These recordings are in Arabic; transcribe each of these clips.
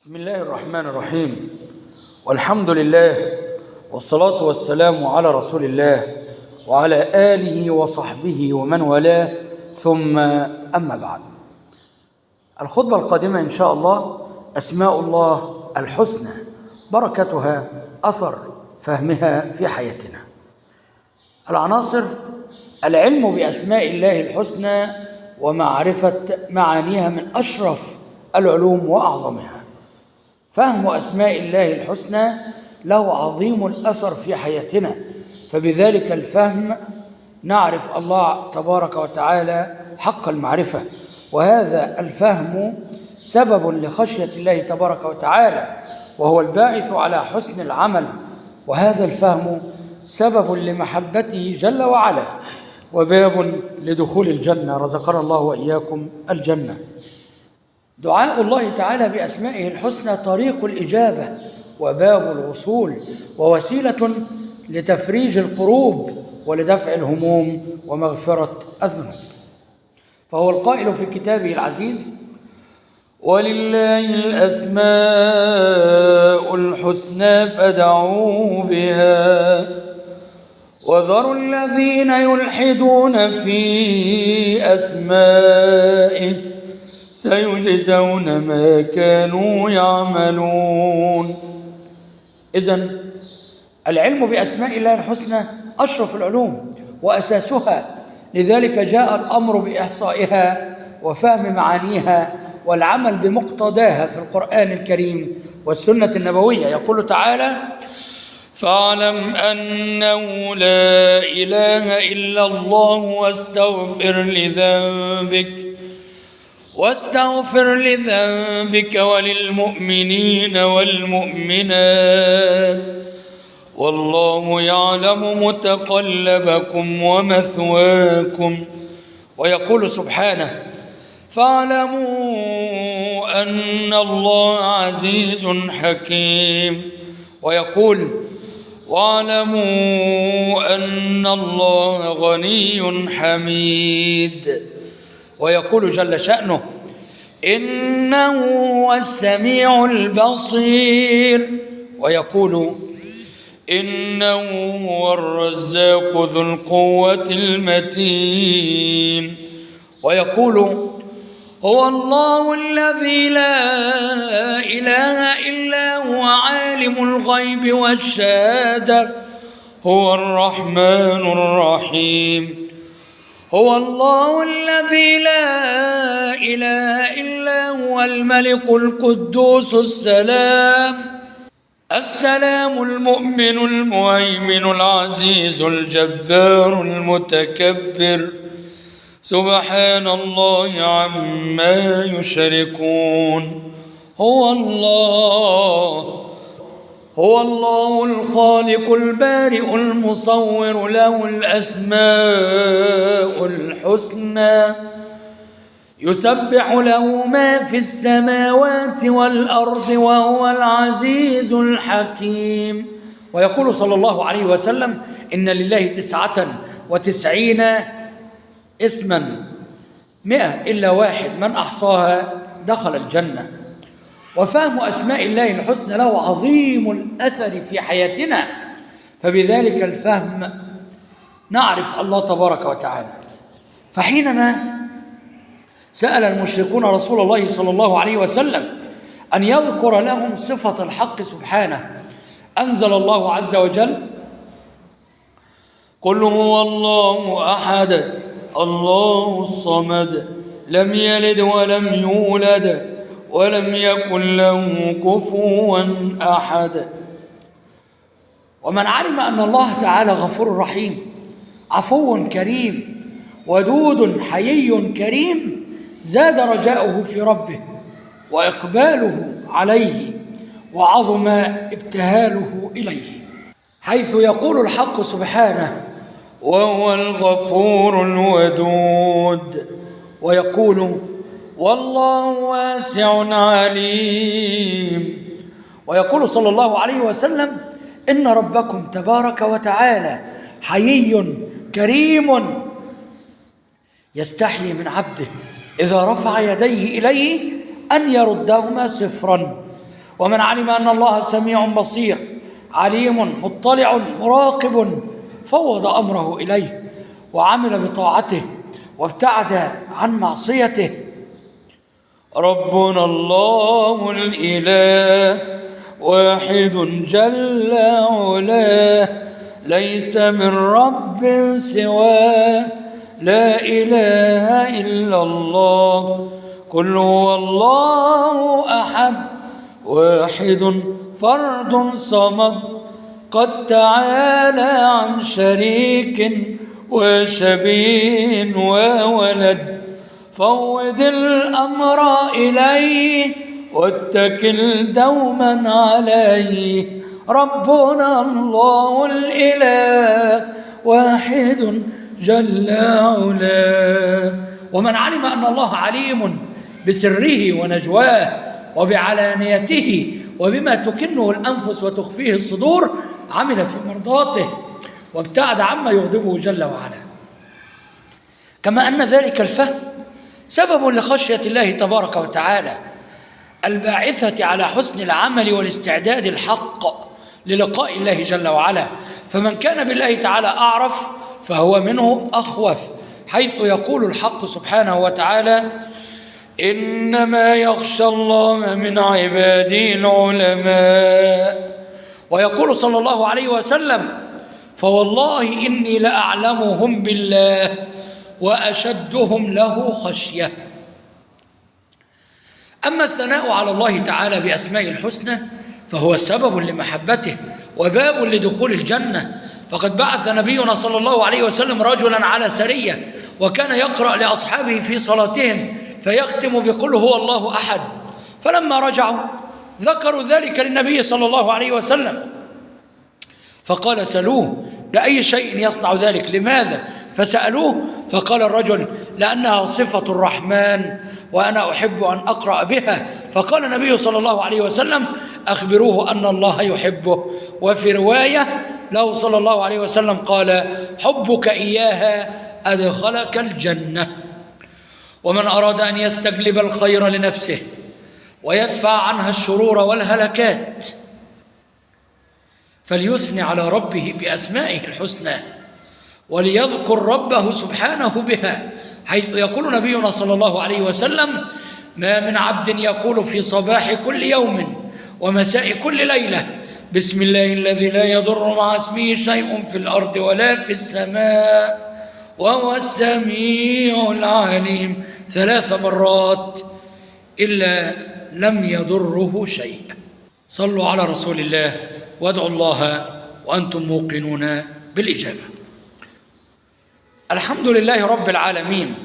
بسم الله الرحمن الرحيم، والحمد لله والصلاة والسلام على رسول الله وعلى آله وصحبه ومن والاه، ثم أما بعد. الخطبة القادمة إن شاء الله أسماء الله الحسنى، بركتها أثر فهمها في حياتنا. العناصر: العلم بأسماء الله الحسنى ومعرفة معانيها من أشرف العلوم وأعظمها. فهم أسماء الله الحسنى له عظيم الأثر في حياتنا، فبذلك الفهم نعرف الله تبارك وتعالى حق المعرفة، وهذا الفهم سبب لخشية الله تبارك وتعالى، وهو الباعث على حسن العمل، وهذا الفهم سبب لمحبته جل وعلا، وباب لدخول الجنة. رزقنا الله وإياكم الجنة. دعاء الله تعالى بأسمائه الحسنى طريق الإجابة وباب الوصول، ووسيلة لتفريج الكروب ولدفع الهموم ومغفرة الذنوب. فهو القائل في كتابه العزيز: ولله الأسماء الحسنى فادعوه بها وذروا الذين يلحدون في أسمائه سيجزون ما كانوا يعملون. إذن العلم بأسماء الله الحسنى أشرف العلوم وأساسها، لذلك جاء الأمر بإحصائها وفهم معانيها والعمل بمقتضاها في القرآن الكريم والسنة النبوية. يقول تعالى: فاعلم أنه لا إله إلا الله واستغفر لذنبك وللمؤمنين والمؤمنات والله يعلم متقلبكم ومثواكم. ويقول سبحانه: فاعلموا أن الله عزيز حكيم. ويقول: واعلموا أن الله غني حميد. ويقول جل شأنه: إنه هو السميع البصير. ويقول: إنه هو الرزاق ذو القوة المتين. ويقول: هو الله الذي لا إله إلا هو عالم الغيب والشهادة هو الرحمن الرحيم. هو الله الذي لا إله إلا هو الملك القدوس السلام المؤمن المهيمن العزيز الجبار المتكبر. سبحان الله عما يشركون. هو الله الخالق البارئ المصور، له الأسماء الحسنى، يسبح له ما في السماوات والأرض وهو العزيز الحكيم. ويقول صلى الله عليه وسلم: إن لله 99 اسما 100 إلا واحد من أحصاها دخل الجنة. وفهم أسماء الله الحسنى له عظيم الأثر في حياتنا، فبذلك الفهم نعرف الله تبارك وتعالى. فحينما سأل المشركون رسول الله صلى الله عليه وسلم أن يذكر لهم صفة الحق سبحانه، أنزل الله عز وجل: قل هو الله أحد الله الصمد لم يلد ولم يولد ولم يكن له كفوا أحد. ومن علم أن الله تعالى غفور رحيم، عفو كريم، ودود حيي كريم، زاد رجاؤه في ربه وإقباله عليه، وعظم ابتهاله إليه، حيث يقول الحق سبحانه: وهو الغفور الودود. ويقول: والله واسع عليم. ويقول صلى الله عليه وسلم: إن ربكم تبارك وتعالى حيي كريم يستحيي من عبده إذا رفع يديه إليه أن يردهما صفرا، ومن علم أن الله سميع بصير عليم مطلع مراقب فوض أمره إليه وعمل بطاعته وابتعد عن معصيته. ربنا الله الإله واحد جل علاه، ليس من رب سواه، لا إله إلا الله، قل هو الله أحد واحد فرد صمد، قد تعالى عن شريك وشبيه وولد، فوض الأمر إليه واتكل دوما عليه. ربنا الله الإله واحد جل علاه. ومن علم أن الله عليم بسره ونجواه وبعلانيته وبما تكنه الأنفس وتخفيه الصدور عمل في مرضاته وابتعد عما يغضبه جل وعلا. كما أن ذلك الفهم سبب لخشية الله تبارك وتعالى الباعثة على حسن العمل والاستعداد الحق للقاء الله جل وعلا. فمن كان بالله تعالى أعرف فهو منه أخوف، حيث يقول الحق سبحانه وتعالى: إنما يخشى الله من عباده العلماء. ويقول صلى الله عليه وسلم: فوالله إني لأعلمهم بالله وأشدهم له خشية. أما الثناء على الله تعالى بأسماء الحسنى فهو سبب لمحبته وباب لدخول الجنة. فقد بعث نبينا صلى الله عليه وسلم رجلا على سرية، وكان يقرأ لأصحابه في صلاتهم فيختم بقل هو الله أحد. فلما رجعوا ذكروا ذلك للنبي صلى الله عليه وسلم، فقال: سألوه بأي شيء يصنع ذلك؟ لماذا؟ فسألوه فقال الرجل: لأنها صفة الرحمن وأنا أحب أن أقرأ بها. فقال النبي صلى الله عليه وسلم: أخبروه أن الله يحبه. وفي رواية له صلى الله عليه وسلم قال: حبك إياها أدخلك الجنة. ومن أراد أن يستجلب الخير لنفسه ويدفع عنها الشرور والهلكات فليثني على ربه بأسمائه الحسنى وليذكر ربه سبحانه بها، حيث يقول نبينا صلى الله عليه وسلم: ما من عبد يقول في صباح كل يوم ومساء كل ليلة بسم الله الذي لا يضر مع اسمه شيء في الأرض ولا في السماء وهو السميع العليم 3 مرات إلا لم يضره شيء. صلوا على رسول الله وادعوا الله وأنتم موقنون بالإجابة. الحمد لله رب العالمين،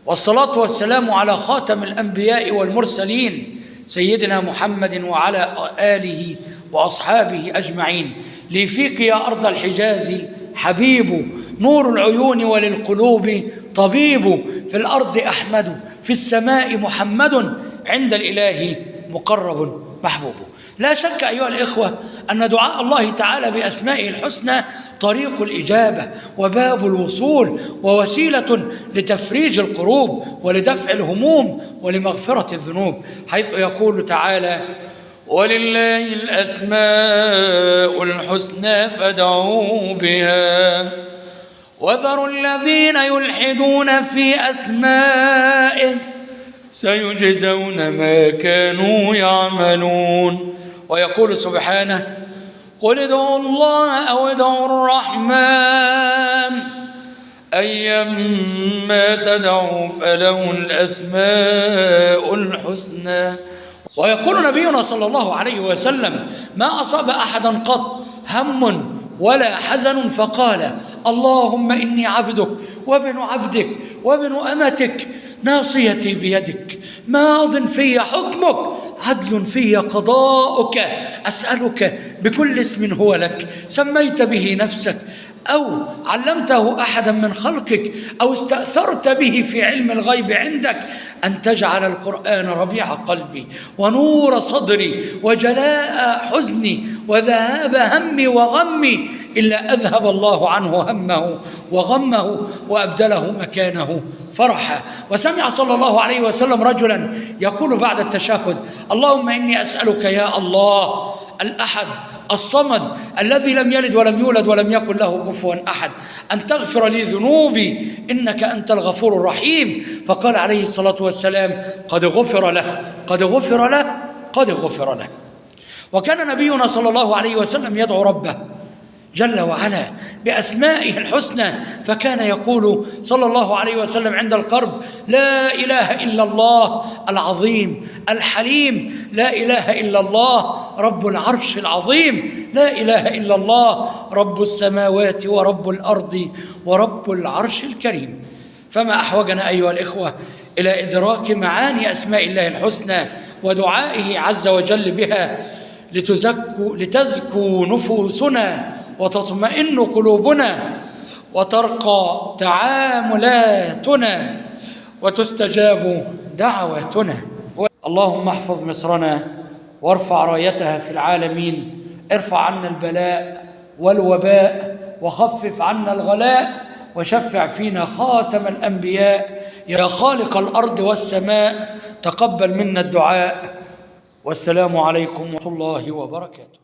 والصلاة والسلام على خاتم الأنبياء والمرسلين سيدنا محمد وعلى آله وأصحابه أجمعين. ليفيق يا أرض الحجاز حبيب، نور العيون وللقلوب طبيب، في الأرض أحمد في السماء محمد، عند الإله مقرب محبوب. لا شك أيها الإخوة أن دعاء الله تعالى بأسمائه الحسنى طريق الإجابة وباب الوصول ووسيلة لتفريج الكروب ولدفع الهموم ولمغفرة الذنوب، حيث يقول تعالى: ولله الأسماء الحسنى فادعوه بها وذروا الذين يلحدون في أسمائه سيجزون ما كانوا يعملون. ويقول سبحانه: قل ادعوا الله أو ادعوا الرحمن أيما تدعوا فله الأسماء الحسنى. ويقول نبينا صلى الله عليه وسلم: ما أصاب أحدا قط هم ولا حزن فقال: اللهم إني عبدك وابن عبدك وابن أمتك ناصيتي بيدك ماض في حكمك عدل في قضاؤك أسألك بكل اسم هو لك سميت به نفسك أو علمته أحدا من خلقك أو استأثرت به في علم الغيب عندك أن تجعل القرآن ربيع قلبي ونور صدري وجلاء حزني وذهاب همي وغمي إلا أذهب الله عنه همه وغمه وأبدله مكانه فرحا. وسمع صلى الله عليه وسلم رجلا يقول بعد التشهد: اللهم إني أسألك يا الله الأحد الصمد الذي لم يلد ولم يولد ولم يكن له كفوا أحد أن تغفر لي ذنوبي إنك أنت الغفور الرحيم. فقال عليه الصلاة والسلام: قد غفر له، قد غفر له، قد غفر له. وكان نبينا صلى الله عليه وسلم يدعو ربه جل وعلا بأسمائه الحسنى، فكان يقول صلى الله عليه وسلم عند الكرب: لا إله إلا الله العظيم الحليم، لا إله إلا الله رب العرش العظيم، لا إله إلا الله رب السماوات ورب الأرض ورب العرش الكريم. فما أحوجنا أيها الإخوة إلى إدراك معاني أسماء الله الحسنى ودعائه عز وجل بها لتزكو نفوسنا وتطمئن قلوبنا وترقى تعاملاتنا وتستجاب دعواتنا. اللهم احفظ مصرنا وارفع رايتها في العالمين، ارفع عنا البلاء والوباء وخفف عنا الغلاء وشفع فينا خاتم الأنبياء. يا خالق الأرض والسماء تقبل منا الدعاء. والسلام عليكم ورحمة الله وبركاته.